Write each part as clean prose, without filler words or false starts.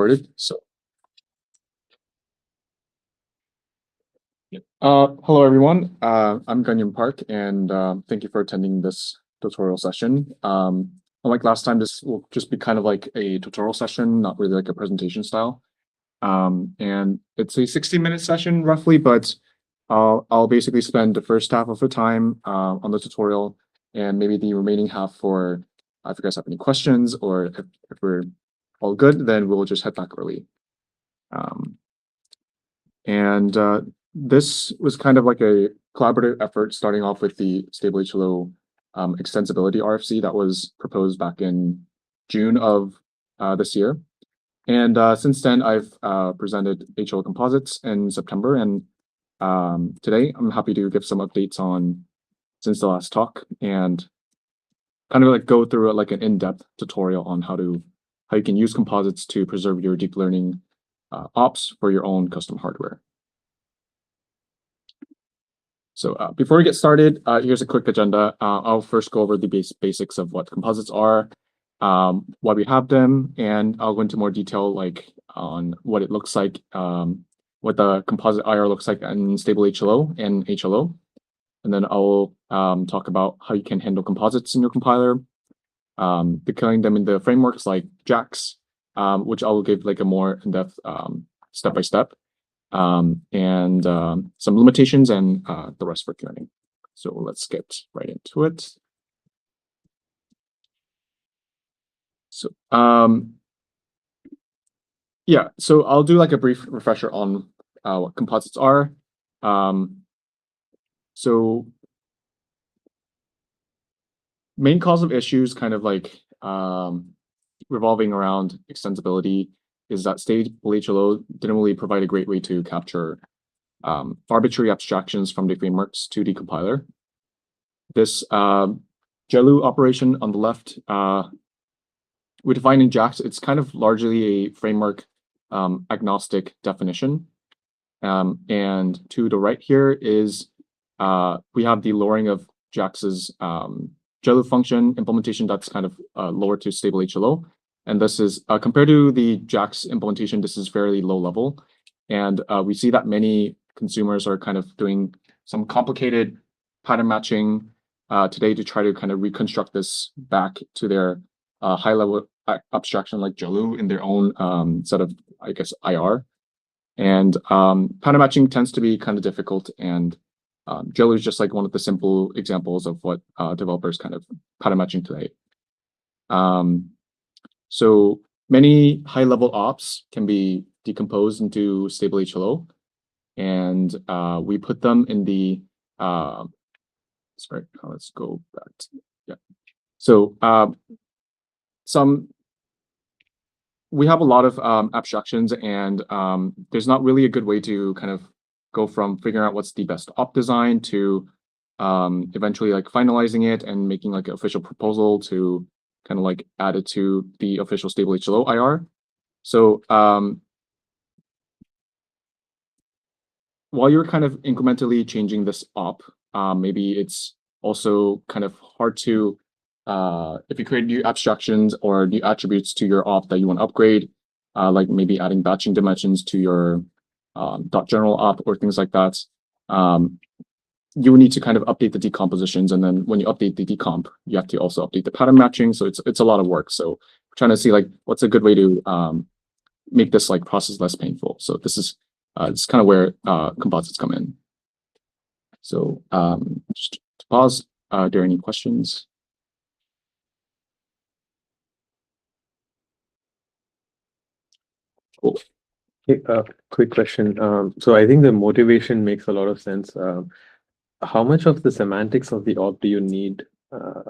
So, hello everyone. I'm Ganyan Park, and thank you for attending this tutorial session. Unlike last time, this will just be kind of like a tutorial session, not really like a presentation style. And it's a 60-minute session roughly, but I'll basically spend the first half of the time on the tutorial, and maybe the remaining half for if you guys have any questions, or if we're all good, then we'll just head back early. This was kind of like a collaborative effort, starting off with the StableHLO extensibility RFC that was proposed back in June of this year. And since then, I've presented HLO Composites in September, and today I'm happy to give some updates on since the last talk and kind of like go through like an in-depth tutorial on how you can use composites to preserve your deep learning ops for your own custom hardware. So before we get started, here's a quick agenda. I'll first go over the basics of what composites are, why we have them, and I'll go into more detail like on what it looks like, what the composite IR looks like in StableHLO and HLO. And then I'll talk about how you can handle composites in your compiler, declaring them in the frameworks like JAX, which I will give like a more in-depth step-by-step, and some limitations, and the rest for Q&A. So let's get right into it. So yeah, so I'll do like a brief refresher on what composites are. So main cause of issues kind of like revolving around extensibility is that StableHLO didn't really provide a great way to capture arbitrary abstractions from the frameworks to the compiler. This HLO operation on the left, we define in JAX, it's kind of largely a framework agnostic definition. And to the right here is we have the lowering of JAX's HLO function implementation that's kind of lower to StableHLO. And this is compared to the JAX implementation, this is fairly low level. And we see that many consumers are kind of doing some complicated pattern matching today to try to kind of reconstruct this back to their high level abstraction like HLO in their own set of, I guess, IR. And pattern matching tends to be kind of difficult, and HLO is just like one of the simple examples of what developers kind of pattern matching today. So many high-level ops can be decomposed into StableHLO, and we put them in the sorry, let's go back to, yeah. So we have a lot of abstractions, and there's not really a good way to kind of go from figuring out what's the best op design to eventually like finalizing it and making like an official proposal to kind of like add it to the official StableHLO IR. So while you're kind of incrementally changing this op, maybe it's also kind of hard to, if you create new abstractions or new attributes to your op that you want to upgrade, like maybe adding batching dimensions to your .general op or things like that, you will need to kind of update the decompositions, and then when you update the decomp, you have to also update the pattern matching. So it's a lot of work. So we're trying to see like what's a good way to make this like process less painful. So this is kind of where composites come in. So just to pause, are there any questions? Cool. Hey, quick question. So I think the motivation makes a lot of sense. How much of the semantics of the op do you need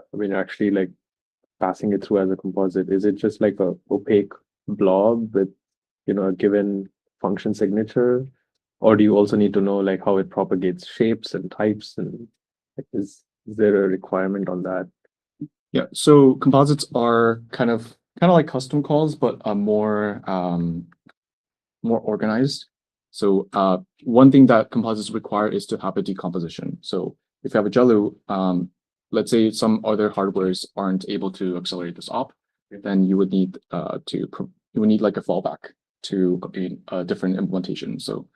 when you're actually like passing it through as a composite? Is it just like a opaque blob with, you know, a given function signature, or do you also need to know like how it propagates shapes and types, and like, is there a requirement on that? Yeah, so composites are kind of like custom calls, but more organized. So one thing that composites require is to have a decomposition. So if you have a HLO, let's say some other hardwares aren't able to accelerate this op, then you would need like a fallback. to a different implementation. So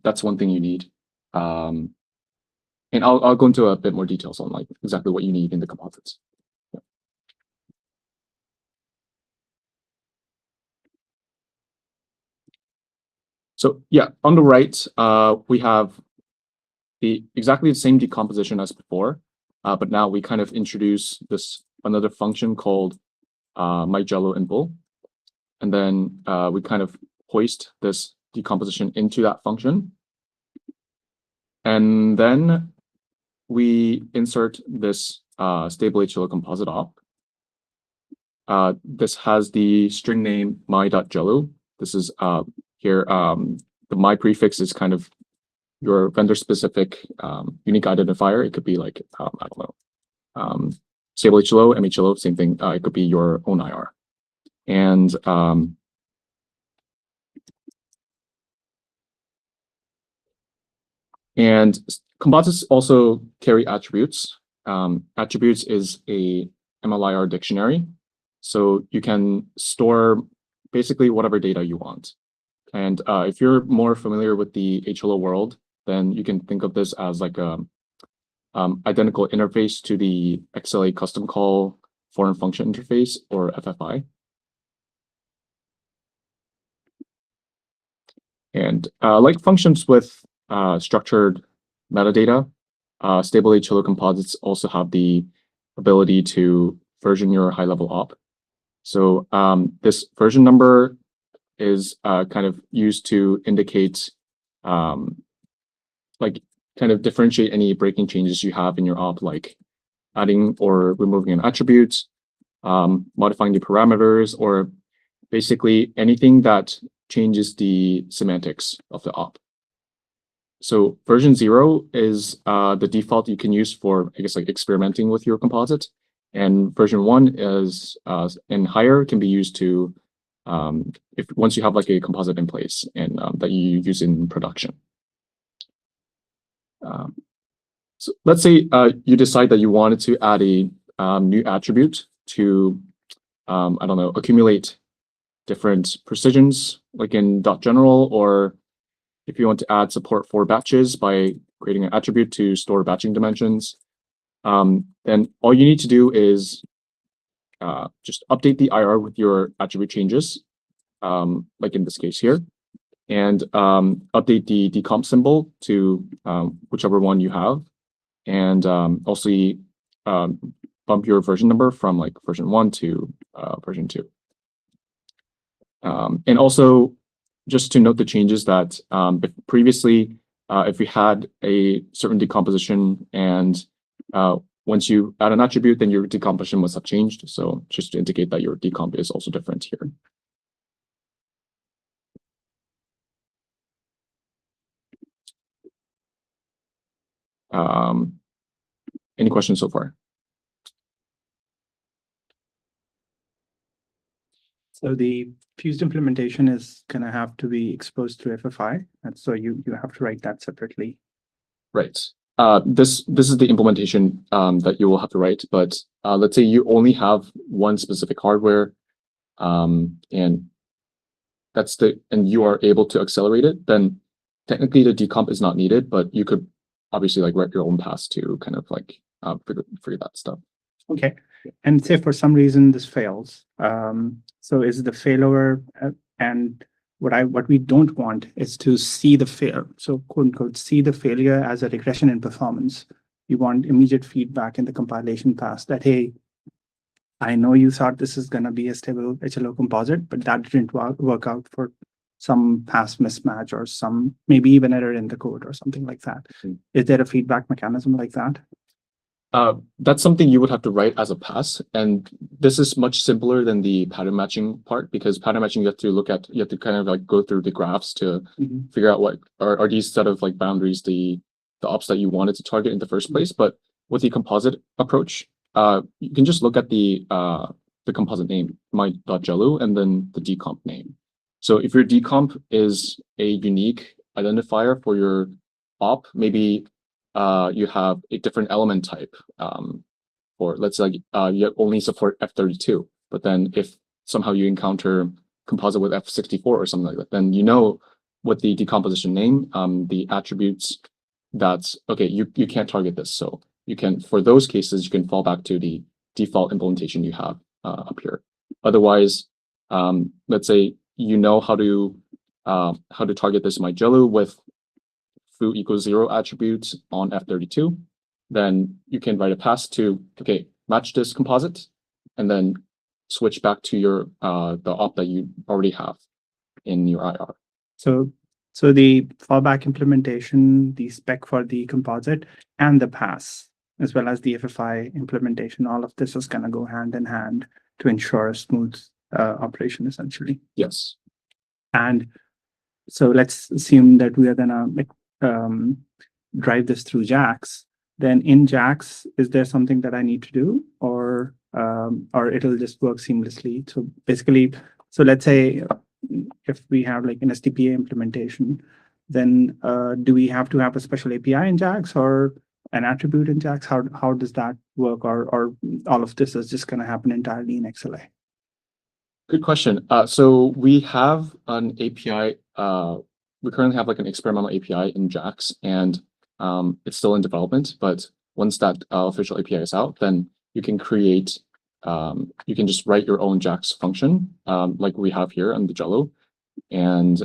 that's one thing you need. And I'll go into a bit more details on like exactly what you need in the composites. Yeah. So yeah, on the right, we have exactly the same decomposition as before, but now we kind of introduce another function called myJLO in bool, and then we kind of hoist this decomposition into that function, and then we insert this StableHLO composite op. This has the string name my.jlo. This is here. The my prefix is kind of your vendor specific unique identifier. It could be like I don't know, StableHLO, MHLO, same thing. It could be your own IR, and composites also carry attributes. Attributes is a MLIR dictionary, so you can store basically whatever data you want. And if you're more familiar with the HLO world, then you can think of this as like a identical interface to the XLA custom call foreign function interface, or FFI. And like functions with structured metadata, StableHLO composites also have the ability to version your high-level op. So this version number is kind of used to indicate, like kind of differentiate any breaking changes you have in your op, like adding or removing an attribute, modifying the parameters, or basically anything that changes the semantics of the op. So version 0 is the default you can use for, I guess, like experimenting with your composite. And version 1 is, and higher can be used to, once you have like a composite in place and that you use in production. So let's say you decide that you wanted to add a new attribute to, I don't know, accumulate different precisions, like in .general, or if you want to add support for batches by creating an attribute to store batching dimensions, then all you need to do is just update the IR with your attribute changes, like in this case here, and update the decomp symbol to whichever one you have, and also bump your version number from like version 1 to version 2. And also, just to note the changes that previously, if we had a certain decomposition and once you add an attribute, then your decomposition must have changed. So just to indicate that your decomp is also different here. Any questions so far? So the fused implementation is going to have to be exposed to FFI, and so you have to write that separately. Right. This is the implementation that you will have to write. But let's say you only have one specific hardware, and you are able to accelerate it. Then technically the decomp is not needed, but you could obviously like write your own pass to kind of like figure that stuff. Okay. And say for some reason this fails. So is the failover, and what we don't want is to see the fail. So quote unquote, see the failure as a regression in performance. You want immediate feedback in the compilation pass that, hey, I know you thought this is going to be a StableHLO composite, but that didn't work out for some pass mismatch or some maybe even error in the code or something like that. Mm-hmm. Is there a feedback mechanism like that? That's something you would have to write as a pass, and this is much simpler than the pattern matching part, because pattern matching you have to kind of like go through the graphs to figure out what are these set of like boundaries the ops that you wanted to target in the first place. But with the composite approach, you can just look at the composite name my.jlo and then the decomp name. So if your decomp is a unique identifier for your op, maybe you have a different element type, or let's say you only support F32, but then if somehow you encounter composite with F64 or something like that, then you know what the decomposition name, the attributes that's okay, you can't target this. So you can, for those cases, you can fall back to the default implementation you have up here. Otherwise, let's say you know how to target this myJLU with foo equals 0 attributes on F32, then you can write a pass to, okay, match this composite, and then switch back to your the op that you already have in your IR. So the fallback implementation, the spec for the composite, and the pass, as well as the FFI implementation, all of this is going to go hand in hand to ensure a smooth operation, essentially. Yes. And so let's assume that we are going to drive this through JAX. Then in JAX, is there something that I need to do, or it'll just work seamlessly? So basically, so let's say if we have like an SDPA implementation, then do we have to have a special API in JAX or an attribute in JAX? How does that work, or all of this is just going to happen entirely in XLA? Good question. So we have an API. We currently have like an experimental API in JAX, and it's still in development. But once that official API is out, then you can create. You can just write your own JAX function, like we have here on the JLO, and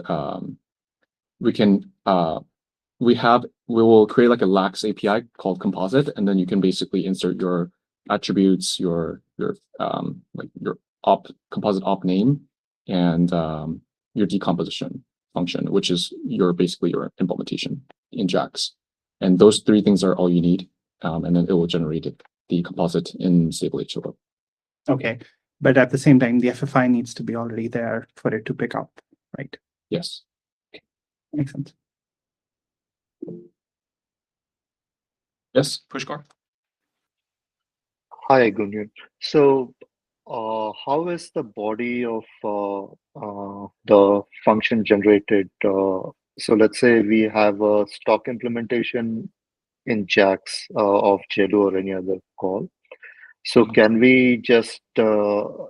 we will create like a lax API called Composite, and then you can basically insert your attributes, your composite op name, and your decomposition function, which is basically your implementation in JAX. And those three things are all you need, and then it will generate the composite in StableHLO. Okay, but at the same time, the FFI needs to be already there for it to pick up, right? Yes. Makes sense. Yes, Pushkar? Hi, Gunjan. So, how is the body of the function generated? So let's say we have a stock implementation in JAX of JLO or any other call. So can we just wrap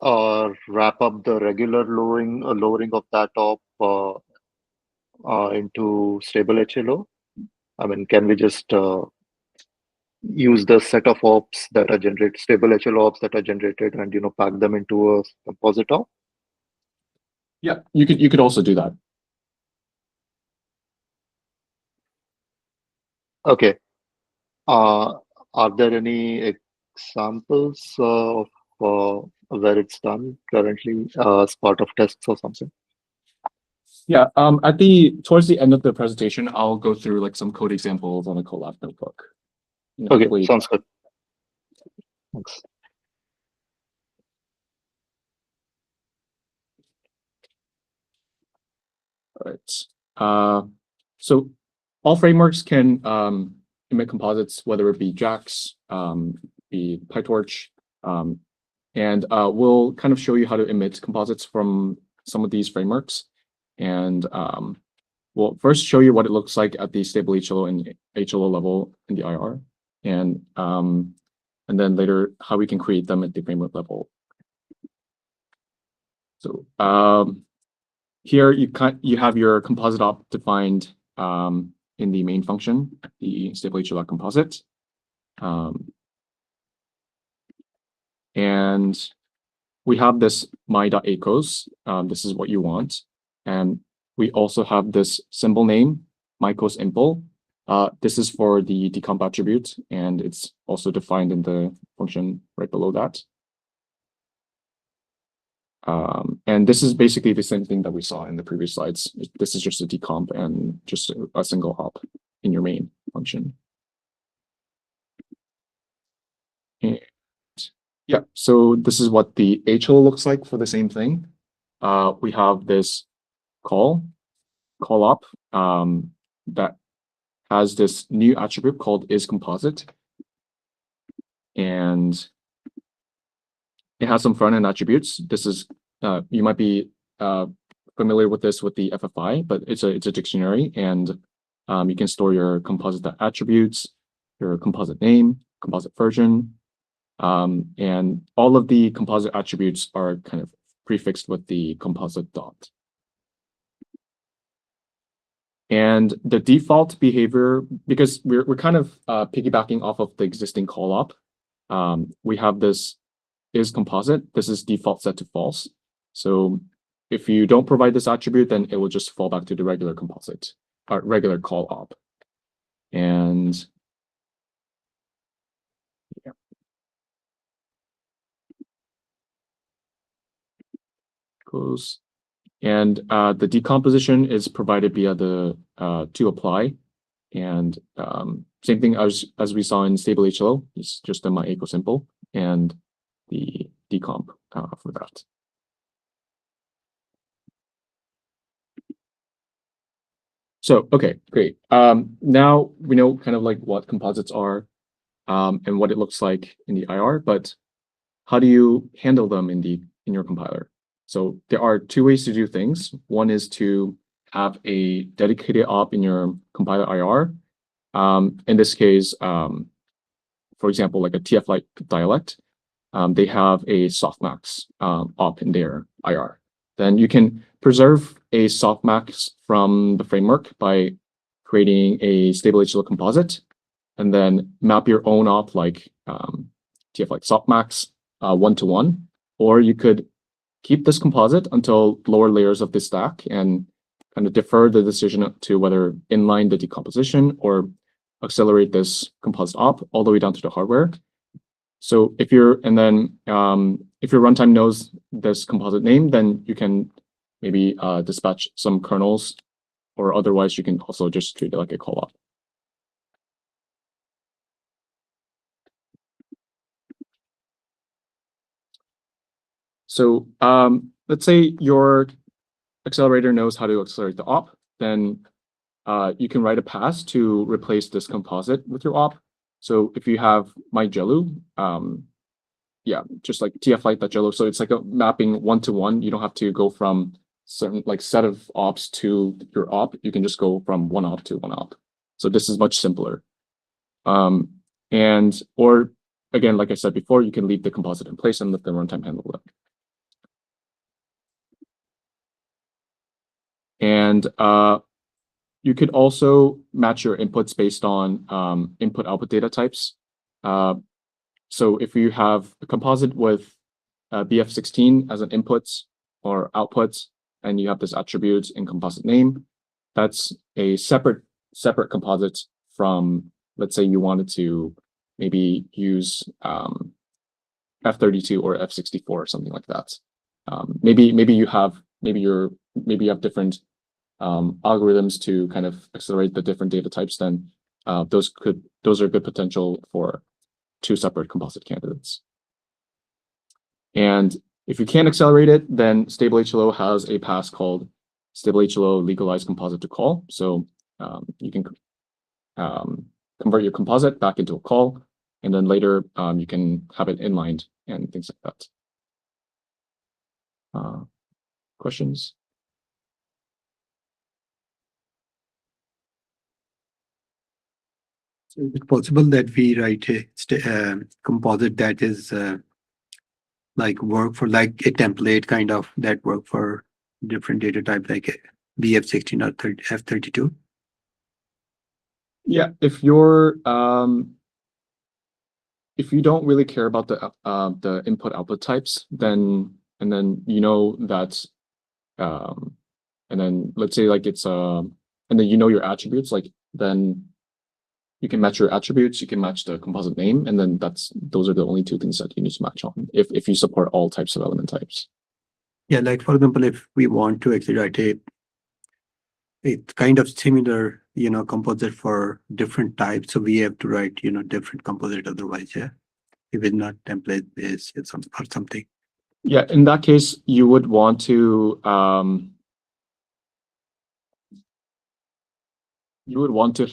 up the regular lowering of that op into StableHLO? I mean, can we just use the set of ops that are generated, StableHLO ops that are generated, and pack them into a composite op? Yeah, you could also do that. Okay. Are there any examples of where it's done currently as part of tests or something? Yeah, towards the end of the presentation, I'll go through like some code examples on a Colab notebook. Okay, sounds good. Thanks. All right. So all frameworks can emit composites, whether it be JAX, be PyTorch, and we'll kind of show you how to emit composites from some of these frameworks. And we'll first show you what it looks like at the StableHLO and HLO level in the IR, and then later how we can create them at the framework level. So here you have your composite op defined in the main function, the StableHLO Composite, and we have this my.acos. This is what you want. And we also have this symbol name, mycos_impl. This is for the decomp attribute, and it's also defined in the function right below that. And this is basically the same thing that we saw in the previous slides. This is just a decomp and just a single op in your main function. And yeah, so this is what the HLO looks like for the same thing. We have this call op that has this new attribute called isComposite, and it has some front-end attributes. This is you might be familiar with this with the FFI, but it's a dictionary, and you can store your composite attributes, your composite name, composite version, and all of the composite attributes are kind of prefixed with the composite dot. And the default behavior, because we're kind of piggybacking off of the existing call op, we have this is composite. This is default set to false. So if you don't provide this attribute, then it will just fall back to the regular composite, or regular call op. And yeah. Close. And the decomposition is provided via the to apply. And same thing as we saw in StableHLO, it's just a my equal simple and the decomp for that. So, okay, great. Now we know kind of like what composites are and what it looks like in the IR, but how do you handle them in your compiler? So there are two ways to do things. One is to have a dedicated op in your compiler IR. In this case, for example, like a TF-like dialect, they have a softmax op in their IR. Then you can preserve a softmax from the framework by creating a StableHLO composite, and then map your own op like TF-like softmax one-to-one, or you could keep this composite until lower layers of the stack and kind of defer the decision to whether inline the decomposition or accelerate this composite op all the way down to the hardware. So if your runtime knows this composite name, then you can maybe dispatch some kernels, or otherwise you can also just treat it like a call op. So let's say your accelerator knows how to accelerate the op, then you can write a pass to replace this composite with your op. So if you have myJLU, yeah, just like TF-like.JLU, so it's like a mapping one-to-one. You don't have to go from certain like set of ops to your op. You can just go from one op to one op. So this is much simpler. Or again, like I said before, you can leave the composite in place and let the runtime handle it. And you could also match your inputs based on input-output data types. So if you have a composite with BF16 as an input or output, and you have this attribute in composite name, that's a separate composite from, let's say you wanted to maybe use F32 or F64 or something like that. Maybe you have different algorithms to kind of accelerate the different data types. Then those are good potential for two separate composite candidates. And if you can't accelerate it, then StableHLO has a pass called StableHLO legalized composite to call. So you can convert your composite back into a call, and then later you can have it inlined and things like that. Questions? So is it possible that we write a composite that is like work for like a template kind of that work for different data type like a BF16 or F32? Yeah, if you don't really care about the input-output types, then you know that, and then let's say like it's and then you know your attributes, like then you can match your attributes, you can match the composite name, and then those are the only two things that you need to match on if you support all types of element types. Yeah, like for example, if we want to actually write a kind of similar, composite for different types, so we have to write, different composite otherwise, yeah, if it's not template based or something. Yeah, in that case, you would want to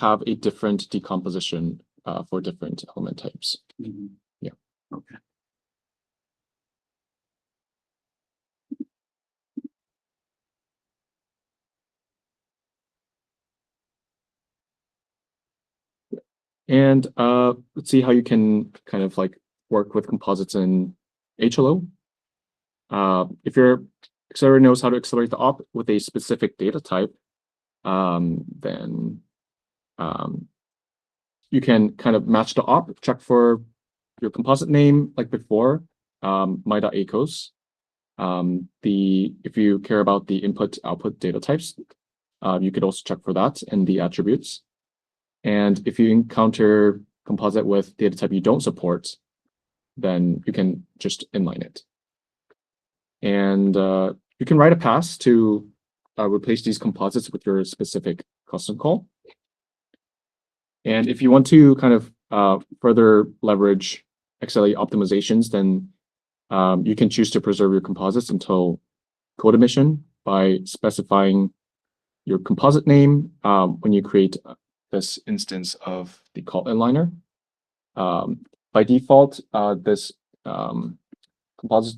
have a different decomposition for different element types. Mm-hmm. Yeah. Okay. And let's see how you can kind of like work with composites in HLO. if your accelerator knows how to accelerate the op with a specific data type, then you can kind of match the op, check for your composite name like before, my.acos. If you care about the input output data types, you could also check for that in the attributes. And if you encounter composite with data type you don't support, then you can just inline it. And you can write a pass to replace these composites with your specific custom call. And if you want to kind of further leverage XLA optimizations, then you can choose to preserve your composites until code emission by specifying your composite name when you create this instance of the call inliner. By default, this composites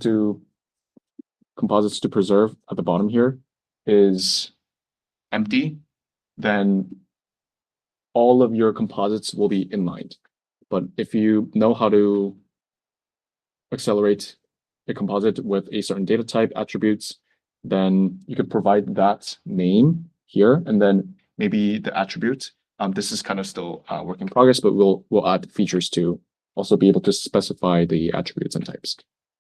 to preserve at the bottom here is empty. Then all of your composites will be inlined. But if you know how to accelerate a composite with a certain data type attributes, then you could provide that name here, and then maybe the attribute. This is kind of still work in progress, but we'll add features to also be able to specify the attributes and types.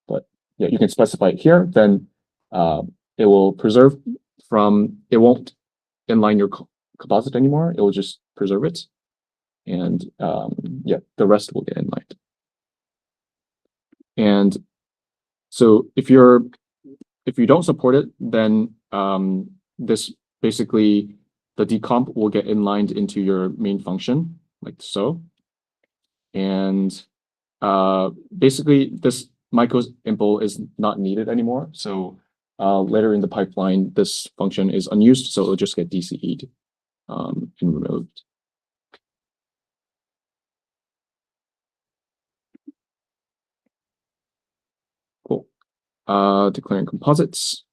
But yeah, you can specify it here. Then it will preserve from. It won't inline your composite anymore. It will just preserve it, and yeah, the rest will get inlined. And so if you don't support it, then this basically the decomp will get inlined into your main function like so. And basically this Myco's impl is not needed anymore. So later in the pipeline, this function is unused, so it'll just get DCE'd and removed. Cool. Declaring composites.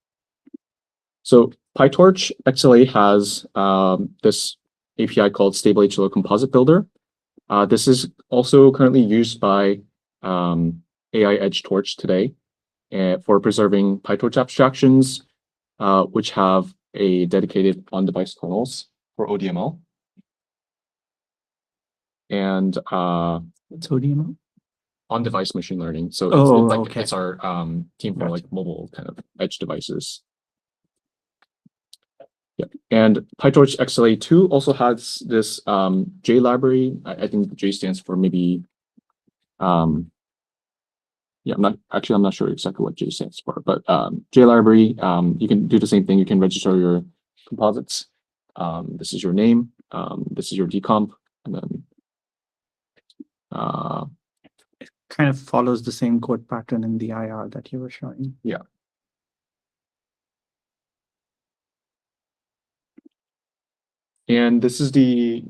So PyTorch XLA has this API called StableHLO Composite Builder. This is also currently used by AI Edge Torch today for preserving PyTorch abstractions, which have a dedicated on-device kernels for ODML. And What's ODML? On-device machine learning. So it's our team for like mobile kind of edge devices. Yeah, and PyTorch XLA 2 also has this J library. I think J stands for maybe yeah, I'm not sure exactly what J stands for, but J library, you can do the same thing. You can register your composites. This is your name, this is your decomp, and then It kind of follows the same code pattern in the IR that you were showing. Yeah. And this is the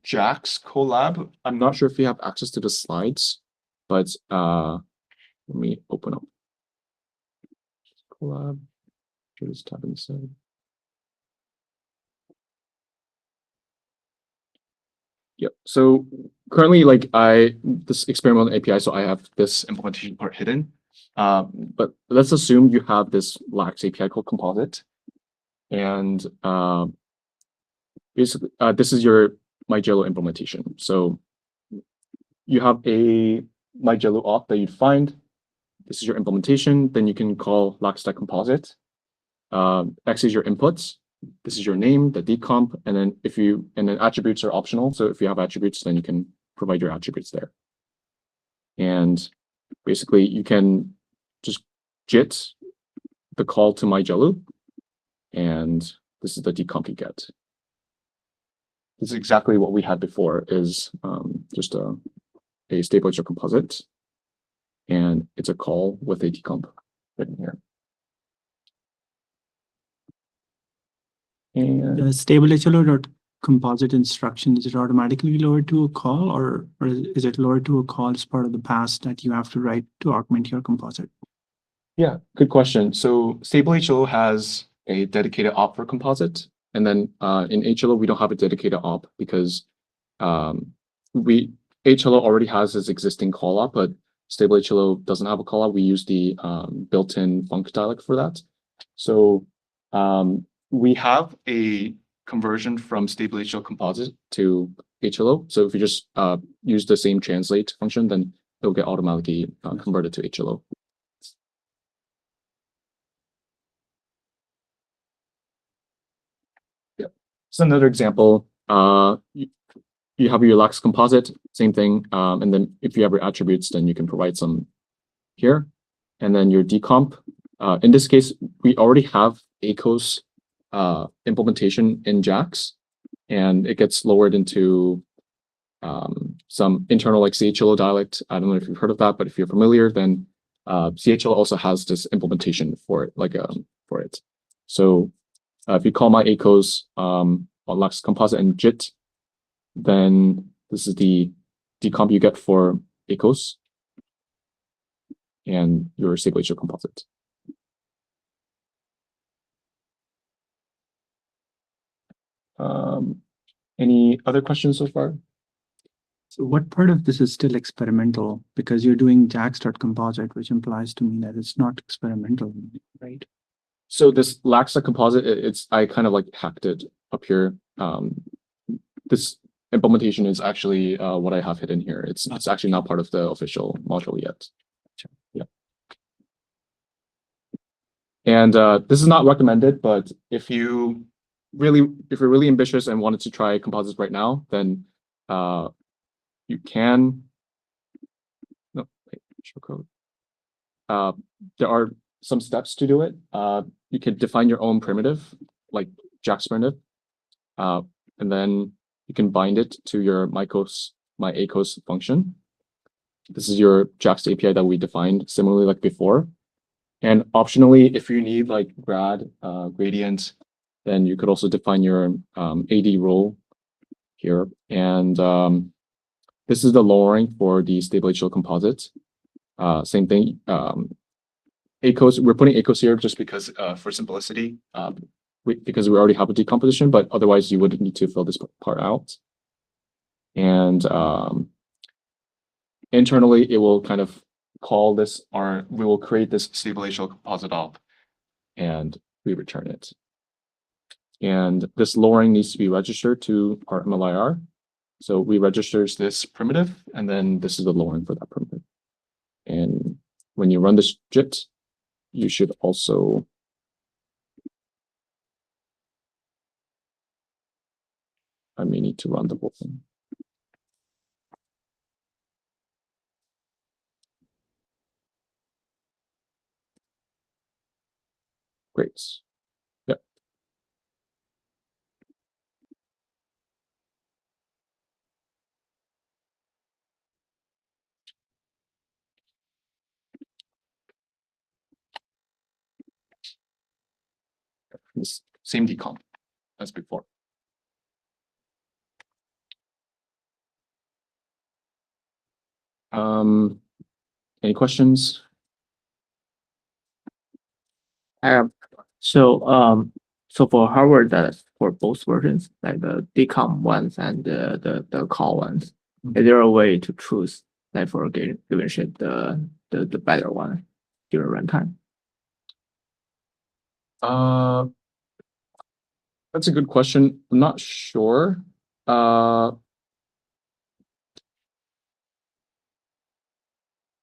JAX collab. I'm not sure if you have access to the slides, but let me open up collab. Just tab inside. Yep. So currently, like this experimental API, so I have this implementation part hidden. But let's assume you have this lax API called Composite, and basically, this is your MyJLO implementation. So you have a MyJLO op that you'd find. This is your implementation. Then you can call lax.composite. X is your inputs. This is your name, the decomp, and then attributes are optional. So if you have attributes, then you can provide your attributes there. And basically, you can just JIT the call to MyJLO, and this is the decomp you get. This is exactly what we had before, is just a StableHLO composite, and it's a call with a decomp written here. And The StableHLO composite instruction, is it automatically lowered to a call, or is it lowered to a call as part of the pass that you have to write to augment your composite? yeah, good question. So StableHLO has a dedicated op for composite. And then in HLO, we don't have a dedicated op because HLO already has its existing call op, but StableHLO doesn't have a callout. We use the built-in func dialect for that. So we have a conversion from StableHLO Composite to HLO. So if you just use the same translate function, then it'll get automatically converted to HLO. Yeah. So another example, you have your lax composite, same thing. And then if you have your attributes, then you can provide some here. And then your decomp. In this case, we already have ACOS implementation in JAX, and it gets lowered into some internal like CHLO dialect. I don't know if you've heard of that, but if you're familiar, then CHLO also has this implementation for it, like for it. So if you call my ACOS on lax composite and JIT, then this is the decomp you get for ACOS and your StableHLO composite. Any other questions so far? So what part of this is still experimental? Because you're doing jax.composite, which implies to me that it's not experimental, right? So this laxa composite, I kind of like hacked it up here. This implementation is actually what I have hidden here. It's actually not part of the official module yet. Yeah. And this is not recommended, but if you're really ambitious and wanted to try composites right now, then you can. No, wait, show code. There are some steps to do it. You can define your own primitive, like JAX primitive, and then you can bind it to your myACOS function. This is your JAX API that we defined similarly like before. And optionally, if you need like gradient, then you could also define your AD role here. And this is the lowering for the StableHLO composite. Same thing. ACOS, we're putting ACOS here just because for simplicity, because we already have a decomposition, but otherwise you would need to fill this part out. And internally, it will kind of call this, we will create this StableHLO composite op, and we return it. And this lowering needs to be registered to our MLIR. So we registers this primitive, and then this is the lowering for that primitive. And when you run this JIT, you should also I may need to run the whole thing. Great. Yep. This same decomp as before. Any questions? So for hardware that for both versions, like the decomp ones and the call ones, is there a way to choose like for a given shape the better one during runtime? That's a good question. I'm not sure.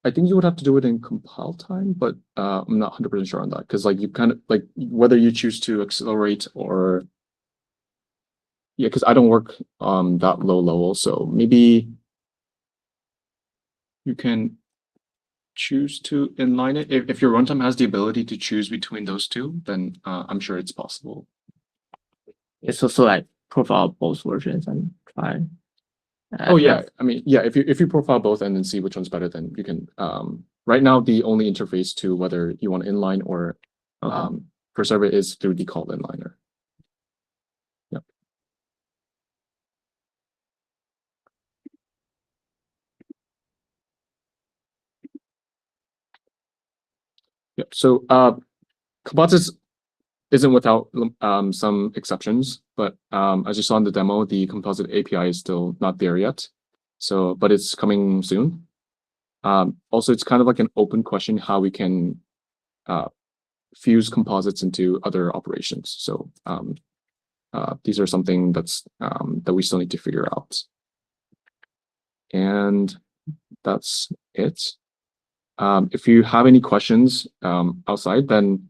I think you would have to do it in compile time, but I'm not 100% sure on that because like you kind of like whether you choose to accelerate or because I don't work that low level, so maybe you can choose to inline it. If your runtime has the ability to choose between those two, then I'm sure it's possible. Yeah, so like profile both versions and try. Oh yeah, I mean yeah. If you profile both and then see which one's better, then you can. Right now, the only interface to whether you want inline or per server is through the call inliner. Yep. Yep. So Composites isn't without some exceptions, but as you saw in the demo, the Composite API is still not there yet. So, but it's coming soon. Also, it's kind of like an open question how we can fuse composites into other operations. So these are something that's that we still need to figure out. And that's it. If you have any questions outside, then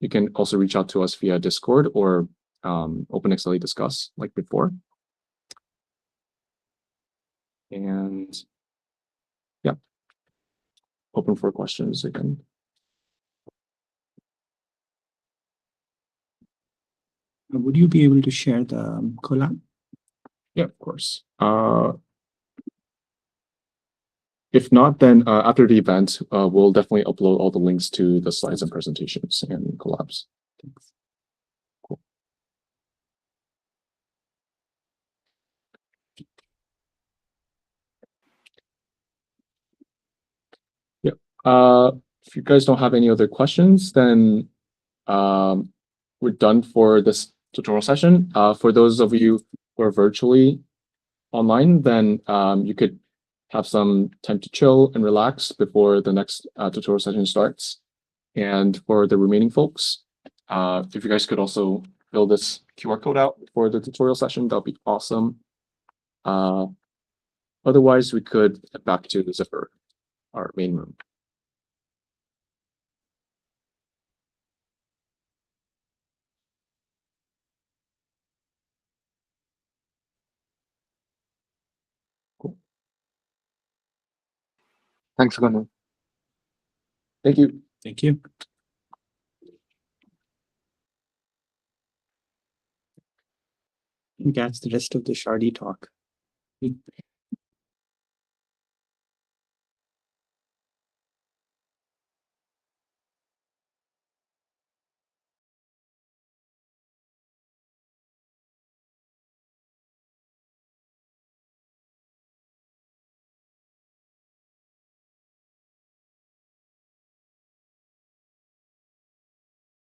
you can also reach out to us via Discord or OpenXLA Discuss like before. And yeah, open for questions again. Would you be able to share the collab? Yeah, of course. If not, then after the event, we'll definitely upload all the links to the slides and presentations and collabs. Thanks. Cool. Yeah. If you guys don't have any other questions, then we're done for this tutorial session. For those of you who are virtually online, then you could have some time to chill and relax before the next tutorial session starts. And for the remaining folks, if you guys could also fill this QR code out for the tutorial session, that'll be awesome. Otherwise, we could head back to the Zipper, our main room. Thanks, Ganu. Thank you. Thank you. I think that's the rest of the Shardy talk.